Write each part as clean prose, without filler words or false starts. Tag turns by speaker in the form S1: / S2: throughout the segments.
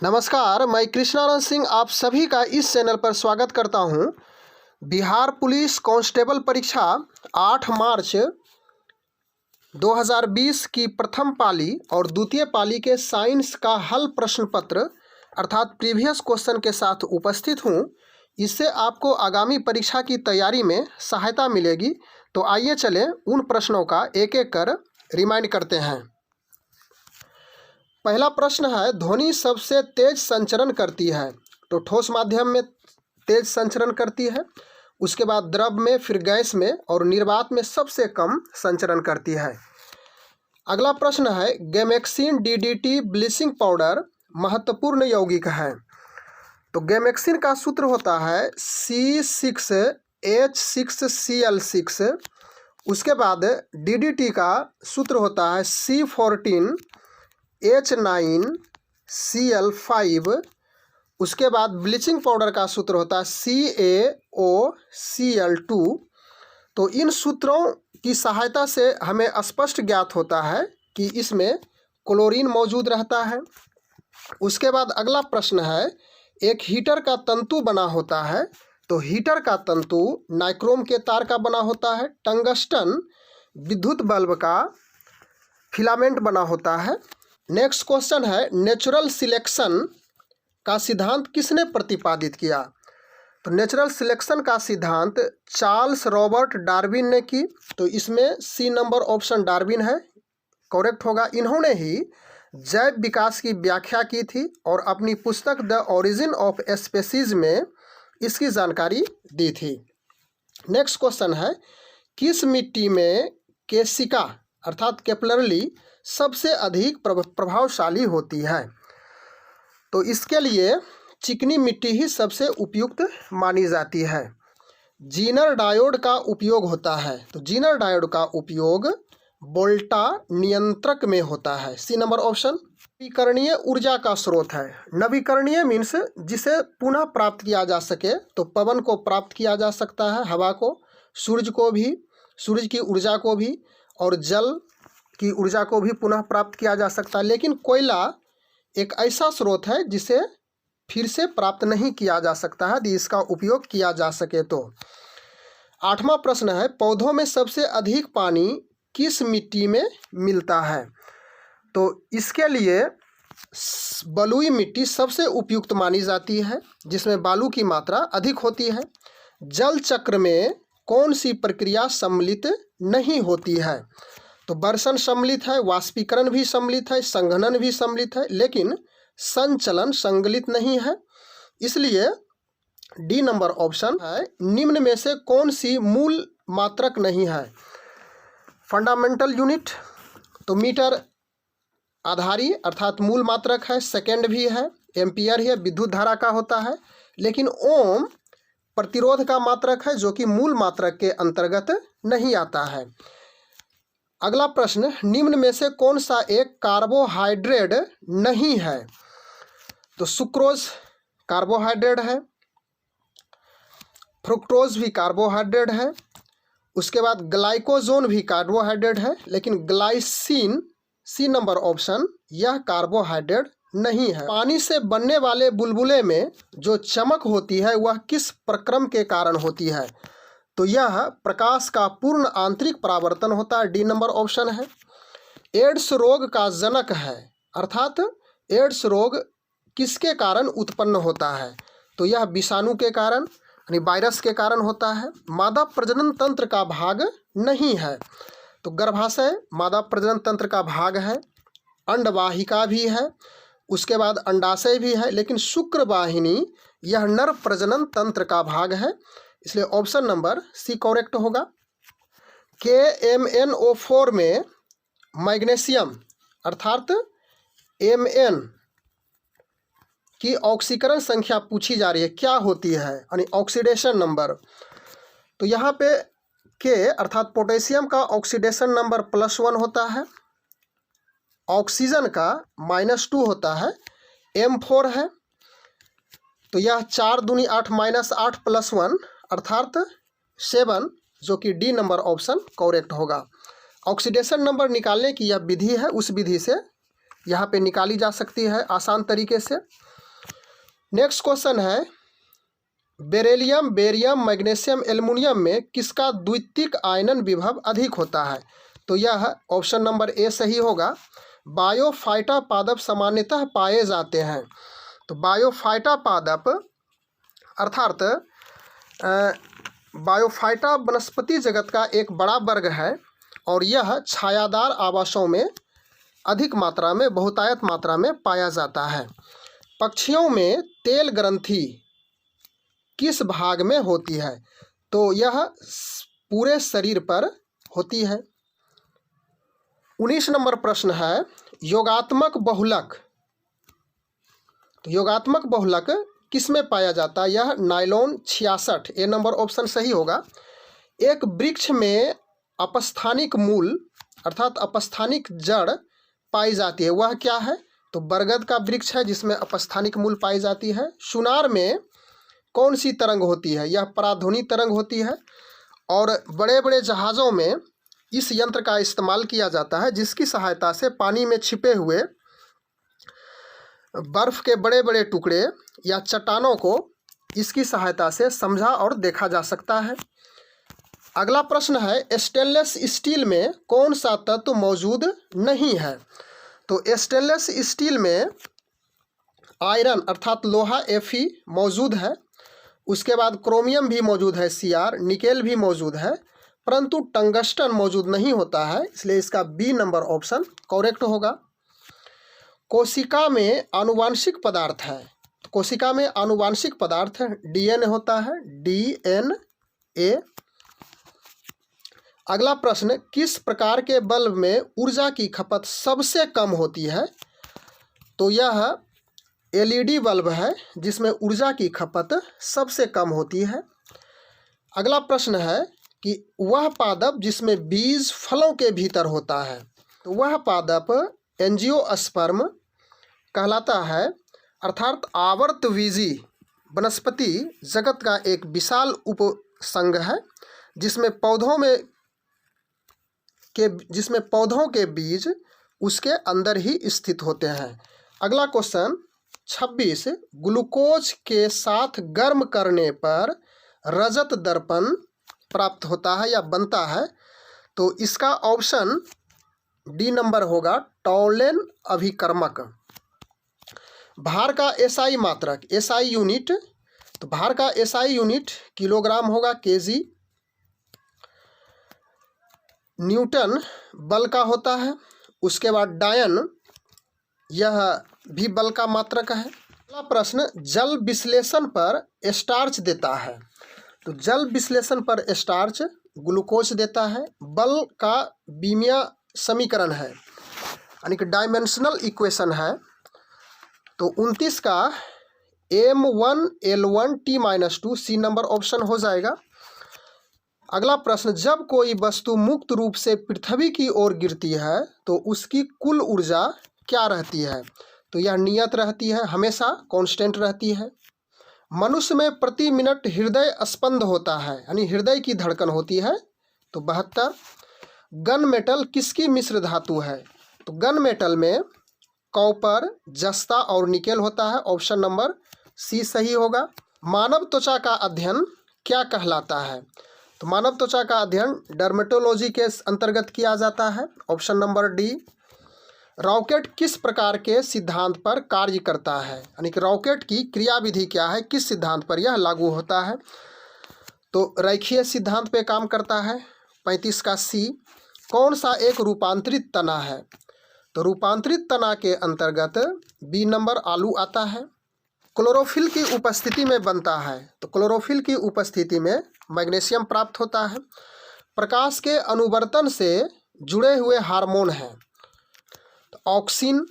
S1: नमस्कार, मैं कृष्णानंद सिंह आप सभी का इस चैनल पर स्वागत करता हूं। बिहार पुलिस कांस्टेबल परीक्षा 8 मार्च 2020 की प्रथम पाली और द्वितीय पाली के साइंस का हल प्रश्न पत्र अर्थात प्रीवियस क्वेश्चन के साथ उपस्थित हूं। इससे आपको आगामी परीक्षा की तैयारी में सहायता मिलेगी। तो आइए चलें उन प्रश्नों का एक एक कर रिमाइंड करते हैं। पहला प्रश्न है, ध्वनि सबसे तेज संचरण करती है। तो ठोस माध्यम में तेज संचरण करती है, उसके बाद द्रव में, फिर गैस में और निर्वात में सबसे कम संचरण करती है। अगला प्रश्न है, गैमेक्सिन डीडीटी ब्लीचिंग पाउडर महत्वपूर्ण यौगिक है। तो गैमेक्सिन का सूत्र होता है C6H6Cl6। उसके बाद डीडीटी का सूत्र होता है C14H9Cl5। उसके बाद ब्लीचिंग पाउडर का सूत्र होता है CaOCl2। तो इन सूत्रों की सहायता से हमें स्पष्ट ज्ञात होता है कि इसमें क्लोरीन मौजूद रहता है। उसके बाद अगला प्रश्न है, एक हीटर का तंतु बना होता है। तो हीटर का तंतु नाइक्रोम के तार का बना होता है। टंगस्टन विद्युत बल्ब का फिलामेंट बना होता है। नेक्स्ट क्वेश्चन है, नेचुरल सिलेक्शन का सिद्धांत किसने प्रतिपादित किया। तो नेचुरल सिलेक्शन का सिद्धांत चार्ल्स रॉबर्ट डार्विन ने की। तो इसमें सी नंबर ऑप्शन डार्विन है, करेक्ट होगा। इन्होंने ही जैव विकास की व्याख्या की थी और अपनी पुस्तक द ओरिजिन ऑफ स्पीसीज में इसकी जानकारी दी थी। नेक्स्ट क्वेश्चन है, किस मिट्टी में केशिका अर्थात कैपिलरी सबसे अधिक प्रभावशाली होती है। तो इसके लिए चिकनी मिट्टी ही सबसे उपयुक्त मानी जाती है। जीनर डायोड का उपयोग होता है। तो जीनर डायोड का उपयोग वोल्टा नियंत्रक में होता है। C number option. नवीकरणीय ऊर्जा का स्रोत है। नवीकरणीय मीन्स जिसे पुनः प्राप्त किया जा सके। तो पवन को प्राप्त किया जा सकता है, हवा को, सूरज को भी, सूरज की ऊर्जा को भी, और जल की ऊर्जा को भी पुनः प्राप्त किया जा सकता है। लेकिन कोयला एक ऐसा स्रोत है जिसे फिर से प्राप्त नहीं किया जा सकता है यदि इसका उपयोग किया जा सके तो। 8वां प्रश्न है, पौधों में सबसे अधिक पानी किस मिट्टी में मिलता है। तो इसके लिए बलुई मिट्टी सबसे उपयुक्त मानी जाती है, जिसमें बालू की मात्रा अधिक होती है। जल चक्र में कौन सी प्रक्रिया सम्मिलित नहीं होती है। तो बर्षण सम्मिलित है, वाष्पीकरण भी सम्मिलित है, संघनन भी सम्मिलित है, लेकिन संचलन संकलित नहीं है। इसलिए डी नंबर ऑप्शन है। निम्न में से कौन सी मूल मात्रक नहीं है। फंडामेंटल यूनिट, तो मीटर आधारी अर्थात मूल मात्रक है। सेकेंड भी है, एम्पियर है, विद्युत धारा का होता है। लेकिन ओम प्रतिरोध का मात्रक है, जो कि मूल मात्रक के अंतर्गत नहीं आता है। अगला प्रश्न, निम्न में से कौन सा एक कार्बोहाइड्रेट नहीं है। तो सुक्रोज कार्बोहाइड्रेट है, फ्रुक्टोज भी कार्बोहाइड्रेट है, उसके बाद ग्लाइकोजोन भी कार्बोहाइड्रेट है, लेकिन ग्लाइसिन सी नंबर ऑप्शन यह कार्बोहाइड्रेट नहीं है। पानी से बनने वाले बुलबुले में जो चमक होती है वह किस प्रक्रम के कारण होती है। तो यह प्रकाश का पूर्ण आंतरिक परावर्तन होता है। डी नंबर ऑप्शन है। एड्स रोग का जनक है, अर्थात एड्स रोग किसके कारण उत्पन्न होता है। तो यह विषाणु के कारण यानी वायरस के कारण होता है। मादा प्रजनन तंत्र का भाग नहीं है। तो गर्भाशय मादा प्रजनन तंत्र का भाग है। अंडवाहिका भी है, उसके बाद अंडाशय भी है, लेकिन शुक्रवाहिनी यह नर प्रजनन तंत्र का भाग है। इसलिए ऑप्शन नंबर सी करेक्ट होगा। KMnO4 में मैग्नीशियम अर्थात Mn की ऑक्सीकरण संख्या पूछी जा रही है, क्या होती है, यानी ऑक्सीडेशन नंबर। तो यहाँ पे K अर्थात पोटेशियम का ऑक्सीडेशन नंबर +1 होता है, ऑक्सीजन का -2 होता है, M4 है। तो यह 4 दूनी 8 -8 +1 अर्थात 7, जो कि डी नंबर ऑप्शन करेक्ट होगा। ऑक्सीडेशन नंबर निकालने की यह विधि है, उस विधि से यहाँ पे निकाली जा सकती है आसान तरीके से। नेक्स्ट क्वेश्चन है, बेरिलियम, बेरियम, मैग्नीशियम, एल्युमिनियम में किसका द्वितीयक आयनन विभव अधिक होता है? तो यह ऑप्शन नंबर ए सही होगा। बायोफाइटा पादप सामान्यतः पाए जाते हैं। तो बायोफाइटा पादप अर्थात बायोफाइटा वनस्पति जगत का एक बड़ा वर्ग है और यह छायादार आवासों में अधिक मात्रा में, बहुतायत मात्रा में पाया जाता है। पक्षियों में तेल ग्रंथि किस भाग में होती है? तो यह पूरे शरीर पर होती है। 19 नंबर प्रश्न है, योगात्मक बहुलक। तो योगात्मक बहुलक किस में पाया जाता है? यह नायलॉन 66, ए नंबर ऑप्शन सही होगा। एक वृक्ष में अपस्थानिक मूल अर्थात अपस्थानिक जड़ पाई जाती है, वह क्या है? तो बरगद का वृक्ष है जिसमें अपस्थानिक मूल पाई जाती है। सुनार में कौन सी तरंग होती है? यह पराध्वनि तरंग होती है। और बड़े बड़े जहाज़ों में इस यंत्र का इस्तेमाल किया जाता है जिसकी सहायता से पानी में छिपे हुए बर्फ के बड़े बड़े टुकड़े या चट्टानों को इसकी सहायता से समझा और देखा जा सकता है। अगला प्रश्न है, स्टेनलेस स्टील में कौन सा तत्व मौजूद नहीं है? तो स्टेनलेस स्टील में आयरन अर्थात लोहा Fe मौजूद है। उसके बाद क्रोमियम भी मौजूद है Cr, निकेल भी मौजूद है, परंतु टंगस्टन मौजूद नहीं होता है, इसलिए इसका बी नंबर ऑप्शन करेक्ट होगा। कोशिका में आनुवांशिक पदार्थ है। तो कोशिका में आनुवांशिक पदार्थ DNA होता है, DNA। अगला प्रश्न, किस प्रकार के बल्ब में ऊर्जा की खपत सबसे कम होती है? तो यह LED बल्ब है जिसमें ऊर्जा की खपत सबसे कम होती है। अगला प्रश्न है कि वह पादप जिसमें बीज फलों के भीतर होता है, तो वह पादप एंजियोस्पर्म कहलाता है, अर्थात आवर्तवीजी वनस्पति जगत का एक विशाल उपसंघ है जिसमें पौधों के बीज उसके अंदर ही स्थित होते हैं। अगला क्वेश्चन 26, ग्लूकोज के साथ गर्म करने पर रजत दर्पण प्राप्त होता है या बनता है? तो इसका ऑप्शन डी नंबर होगा, टॉलेन अभिकर्मक। भार का SI मात्रक, SI यूनिट। तो भार का SI यूनिट किलोग्राम होगा, केजी। न्यूटन बल का होता है। उसके बाद डायन, यह भी बल का मात्रक है। अगला प्रश्न, जल विश्लेषण पर स्टार्च देता है। तो जल विश्लेषण पर स्टार्च ग्लूकोज देता है। बल का बीमीय समीकरण है, यानी कि डायमेंशनल इक्वेशन है। तो 29 का M1L1T-2 सी नंबर ऑप्शन हो जाएगा। अगला प्रश्न, जब कोई वस्तु मुक्त रूप से पृथ्वी की ओर गिरती है तो उसकी कुल ऊर्जा क्या रहती है? तो यह नियत रहती है, हमेशा कांस्टेंट रहती है। मनुष्य में प्रति मिनट हृदय स्पंद होता है, यानी हृदय की धड़कन होती है, तो 72। गन मेटल किसकी मिश्र धातु है? तो गन मेटल में कॉपर, जस्ता और निकेल होता है, ऑप्शन नंबर सी सही होगा। मानव त्वचा का अध्ययन क्या कहलाता है? तो मानव त्वचा का अध्ययन डर्मेटोलॉजी के अंतर्गत किया जाता है, ऑप्शन नंबर डी। रॉकेट किस प्रकार के सिद्धांत पर कार्य करता है, यानी कि रॉकेट की क्रियाविधि क्या है, किस सिद्धांत पर यह लागू होता है? तो रेखीय सिद्धांत पे काम करता है। 35 का सी, कौन सा एक रूपांतरित तना है? तो रूपांतरित तना के अंतर्गत बी नंबर आलू आता है। क्लोरोफिल की उपस्थिति में बनता है। तो क्लोरोफिल की उपस्थिति में मैग्नीशियम प्राप्त होता है। प्रकाश के अनुवर्तन से जुड़े हुए हार्मोन हैं। तो ऑक्सिन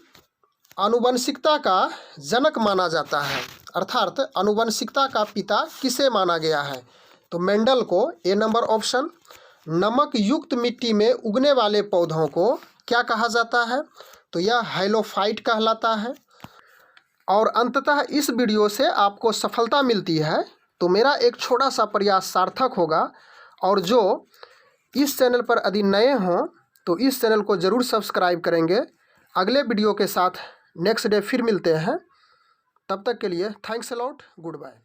S1: आनुवंशिकता का जनक माना जाता है, अर्थात आनुवंशिकता का पिता किसे माना गया है? तो मेंडल को, ए नंबर ऑप्शन। नमक युक्त मिट्टी में उगने वाले पौधों को क्या कहा जाता है? तो यह हाइलोफाइट कहलाता है। और अंततः इस वीडियो से आपको सफलता मिलती है तो मेरा एक छोटा सा प्रयास सार्थक होगा। और जो इस चैनल पर यदि नए हों तो इस चैनल को ज़रूर सब्सक्राइब करेंगे। अगले वीडियो के साथ नेक्स्ट डे फिर मिलते हैं। तब तक के लिए thanks a lot, good bye.